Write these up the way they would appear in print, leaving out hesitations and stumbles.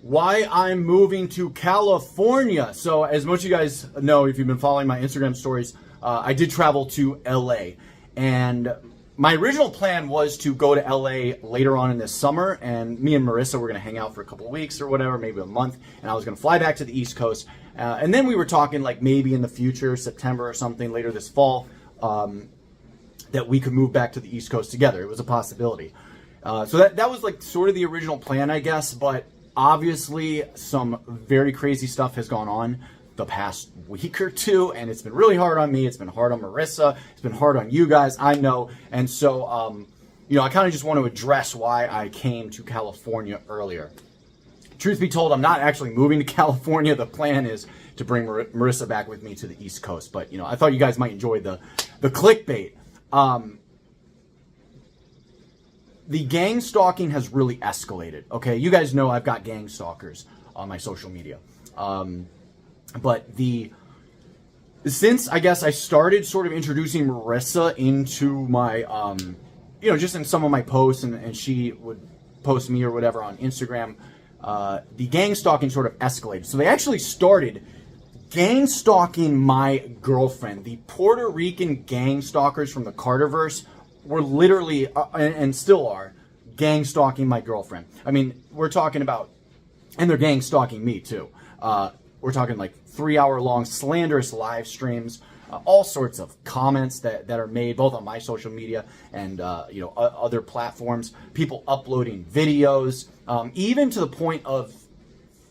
why I'm moving to California. So as most of you guys know, if you've been following my Instagram stories, I did travel to LA, and my original plan was to go to LA later on in this summer, and me and Marissa were going to hang out for a couple of weeks or whatever, maybe a month, and I was going to fly back to the East Coast. And then we were talking like maybe in the future, September or something later this fall, that we could move back to the East Coast together. It was a possibility. So that was like sort of the original plan, I guess, but obviously some very crazy stuff has gone on the past week or two, and it's been really hard on me. It's been hard on Marissa. It's been hard on you guys, I know. And so, I kind of just want to address why I came to California earlier. Truth be told, I'm not actually moving to California. The plan is to bring Marissa back with me to the East Coast. But, I thought you guys might enjoy the clickbait. The gang stalking has really escalated. Okay, you guys know I've got gang stalkers on my social media. But since I guess I started sort of introducing Marissa into my, just in some of my posts, and she would post me or whatever on Instagram, the gang stalking sort of escalated. So they actually started gang stalking my girlfriend. The Puerto Rican gang stalkers from the Carterverse were literally, and still are, gang stalking my girlfriend. I mean, we're talking about, and they're gang stalking me too. We're talking like 3-hour-long slanderous live streams, all sorts of comments that are made both on my social media and other platforms. People uploading videos, even to the point of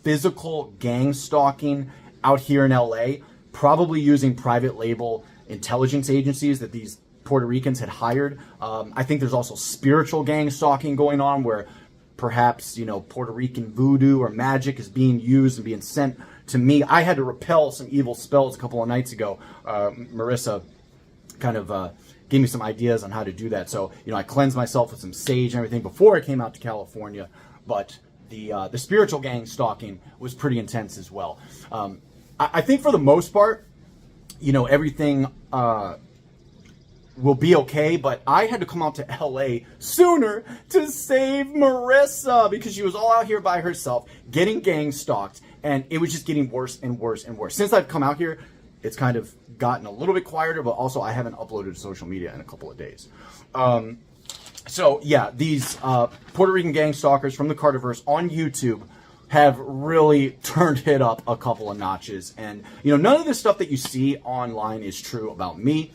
physical gang stalking out here in LA, probably using private label intelligence agencies that these Puerto Ricans had hired. I think there's also spiritual gang stalking going on where perhaps, Puerto Rican voodoo or magic is being used and being sent to me. I had to repel some evil spells a couple of nights ago. Marissa kind of gave me some ideas on how to do that. So, I cleansed myself with some sage and everything before I came out to California. But the spiritual gang stalking was pretty intense as well. I think for the most part, everything will be okay, but I had to come out to LA sooner to save Marissa because she was all out here by herself getting gang stalked, and it was just getting worse and worse and worse. Since I've come out here, it's kind of gotten a little bit quieter, but also I haven't uploaded to social media in a couple of days. So yeah, these Puerto Rican gang stalkers from the Carterverse on YouTube have really turned it up a couple of notches. And, none of this stuff that you see online is true about me.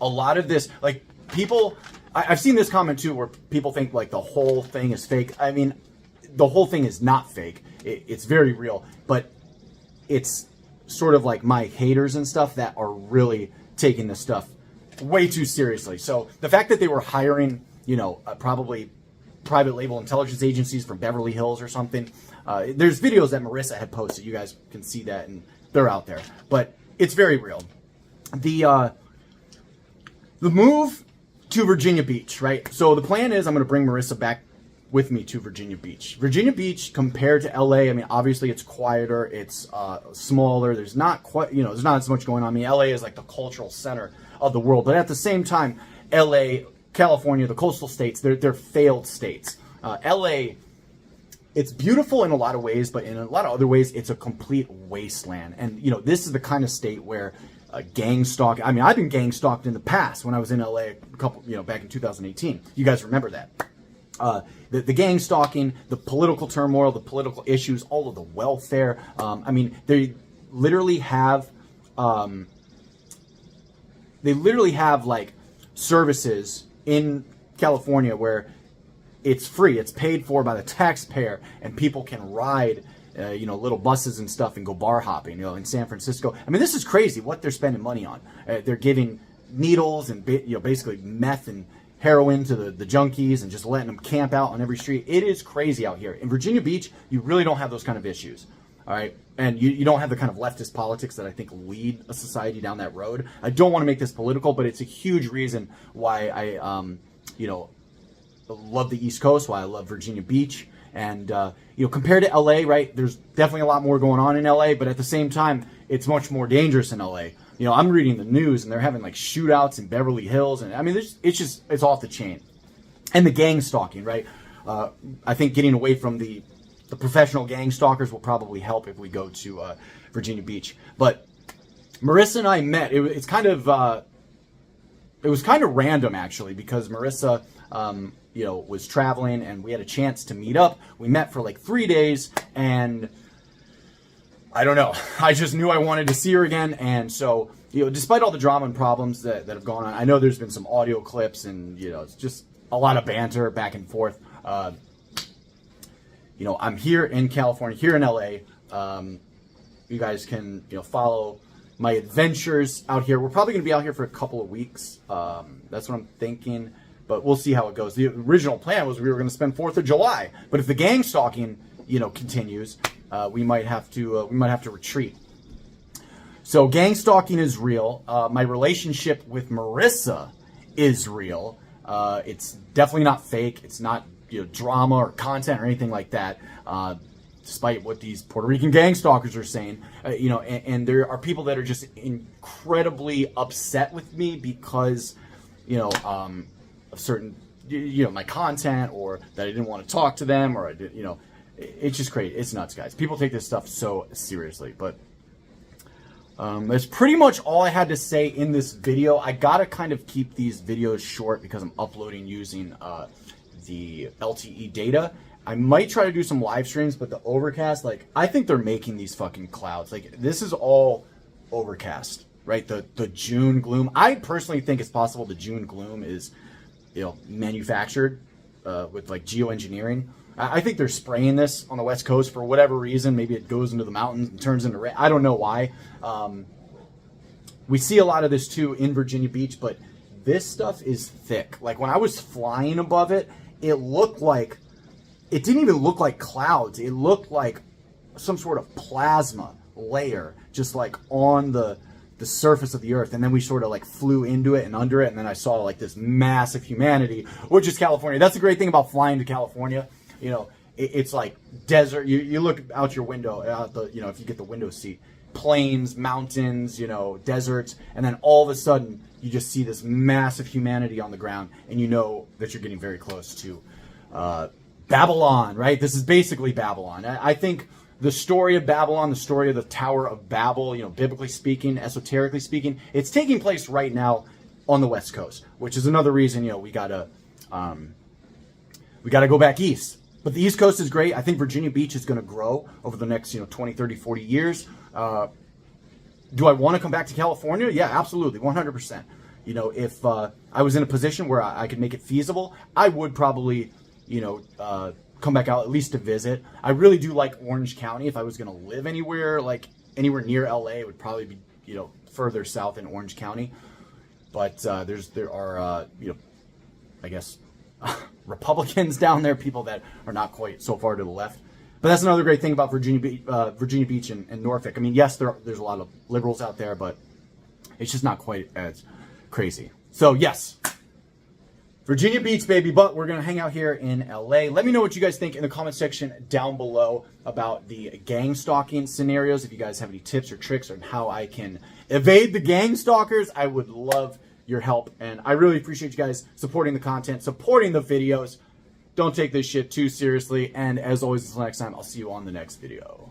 A lot of this, like, people, I've seen this comment too where people think like the whole thing is fake. I mean, the whole thing is not fake. It's very real, but it's sort of like my haters and stuff that are really taking this stuff way too seriously. So the fact that they were hiring, probably private label intelligence agencies from Beverly Hills or something. There's videos that Marissa had posted. You guys can see that, and they're out there. But it's very real. The move to Virginia Beach, right? So the plan is I'm going to bring Marissa back with me to Virginia Beach. Virginia Beach compared to LA, I mean, obviously it's quieter, it's smaller. There's not quite, there's not as much going on. I mean, LA is like the cultural center of the world, but at the same time, LA, California, the coastal states, they're failed states. LA, it's beautiful in a lot of ways, but in a lot of other ways, it's a complete wasteland. And, this is the kind of state where gang stalk. I mean, I've been gang stalked in the past when I was in LA a couple, back in 2018. You guys remember that. The gang stalking, the political turmoil, the political issues, all of the welfare. I mean, they literally have like services in California where it's free, it's paid for by the taxpayer, and people can ride little buses and stuff and go bar hopping, in San Francisco. I mean, this is crazy what they're spending money on. They're giving needles and, basically meth and heroin to the junkies and just letting them camp out on every street. It is crazy out here. In Virginia Beach, you really don't have those kind of issues. All right. And you don't have the kind of leftist politics that I think lead a society down that road. I don't want to make this political, but it's a huge reason why I, love the East Coast, why I love Virginia Beach. And, compared to LA, right, there's definitely a lot more going on in LA, but at the same time, it's much more dangerous in LA. I'm reading the news and they're having like shootouts in Beverly Hills. And I mean, it's off the chain. And the gang stalking, right? I think getting away from the the professional gang stalkers will probably help if we go to Virginia Beach. But Marissa and I met. It was kind of random, actually, because Marissa, was traveling and we had a chance to meet up. We met for like 3 days, and I don't know. I just knew I wanted to see her again, and so, despite all the drama and problems that have gone on, I know there's been some audio clips and, it's just a lot of banter back and forth. I'm here in California, here in LA. You guys can, follow my adventures out here. We're probably going to be out here for a couple of weeks. That's what I'm thinking, but we'll see how it goes. The original plan was we were going to spend 4th of July, but if the gang stalking, continues, we might have to retreat. So gang stalking is real. My relationship with Marissa is real. It's definitely not fake. It's not drama or content or anything like that. Despite what these Puerto Rican gang stalkers are saying, and there are people that are just incredibly upset with me because, of certain, my content, or that I didn't want to talk to them, or I did, it's just crazy. It's nuts, guys. People take this stuff so seriously, but that's pretty much all I had to say in this video. I gotta kind of keep these videos short because I'm uploading using the LTE data. I might try to do some live streams, but the overcast, I think they're making these fucking clouds. This is all overcast, right? The June gloom. I personally think it's possible the June gloom is, manufactured with geoengineering. I think they're spraying this on the West Coast for whatever reason. Maybe it goes into the mountains and turns into rain. I don't know why. We see a lot of this too in Virginia Beach, but this stuff is thick. When I was flying above it, it didn't even look like clouds. It looked like some sort of plasma layer just on the surface of the earth. And then we sort of flew into it and under it. And then I saw this massive humanity, which is California. That's the great thing about flying to California. It's like desert. You look out your window, if you get the window seat, plains, mountains, deserts. And then all of a sudden you just see this massive humanity on the ground, and that you're getting very close to, Babylon, right? This is basically Babylon. I think the story of Babylon, the story of the Tower of Babel, biblically speaking, esoterically speaking, it's taking place right now on the West Coast, which is another reason, we gotta go back east. But the East Coast is great. I think Virginia Beach is going to grow over the next, 20, 30, 40 years. Do I want to come back to California? Yeah, absolutely. 100%. If I was in a position where I could make it feasible, I would probably, come back out at least to visit. I really do like Orange County. If I was going to live anywhere, anywhere near LA, it would probably be, further south in Orange County. But there are, I guess, Republicans down there, people that are not quite so far to the left. But that's another great thing about Virginia Beach and Norfolk. I mean, yes, there's a lot of liberals out there, but it's just not quite as crazy. So yes, Virginia Beach, baby, but we're going to hang out here in LA. Let me know what you guys think in the comment section down below about the gang stalking scenarios. If you guys have any tips or tricks on how I can evade the gang stalkers, I would love your help. And I really appreciate you guys supporting the content, supporting the videos. Don't take this shit too seriously. And as always, until next time, I'll see you on the next video.